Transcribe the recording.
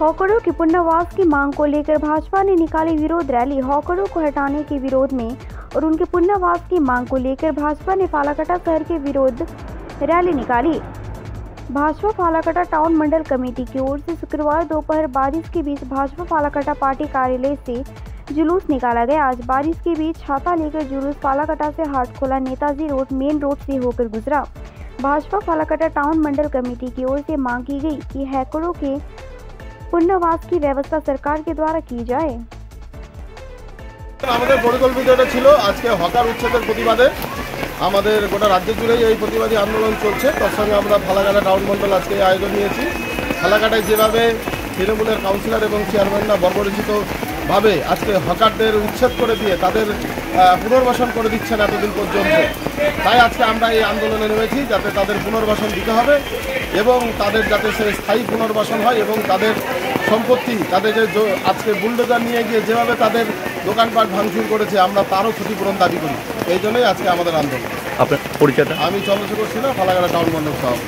हॉकरों की पुनर्वास की मांग को लेकर भाजपा ने निकाली विरोध रैली। हॉकरों को हटाने के विरोध में और उनके पुनर्वास की मांग को लेकर भाजपा ने फालाकाटा शहर के विरोध रैली निकाली। भाजपा फालाकाटा टाउन मंडल कमेटी की ओर से शुक्रवार दोपहर बारिश के बीच भाजपा फालाकाटा पार्टी कार्यालय से जुलूस निकाला गया। आज बारिश के बीच छाता लेकर जुलूस फालाकाटा से हाटखोला नेताजी रोड मेन रोड से होकर गुजरा। भाजपा फालाकाटा टाउन मंडल कमेटी की ओर से मांग की गई कि हैकरों के पुनर्वास की व्यवस्था सरकार के द्वारा की जाए। আমাদের পরিকল্পিত এটা ছিল আজকে হকার উচ্ছেদের প্রতিবাদে আমাদের গোটা রাজ্য জুড়েই এই প্রতিবাদী আন্দোলন চলছে। তার সঙ্গে আমরা ফালাকাটা টাউন মন্ডল আজকে আয়োজন নিয়েছি। ফালাকাটায় যেভাবে তৃণমূলের কাউন্সিলর এবং চেয়ারম্যানরা বর্বরচিতভাবে আজকে হকারদের উচ্ছেদ করে দিয়ে তাদের পুনর্বাসন করে দিচ্ছেন এতদিন পর্যন্ত, তাই আজকে আমরা এই আন্দোলনে নেমেছি যাতে তাদের পুনর্বাসন দিতে হবে এবং তাদের যাতে সে স্থায়ী পুনর্বাসন হয় এবং তাদের সম্পত্তি তাদেরকে আজকে বুলডোজার নিয়ে গিয়ে যেভাবে তাদের দোকানপাট ভাঙচুর করেছে আমরা তারও ক্ষতিপূরণ দাবি করি। এই জন্যই আজকে আমাদের আন্দোলন। আপনার পরিচয়টা? আমি চন্দ্রশেখর সিনহা, ফালাকাটা টাউন মন্ডল সভাপতি।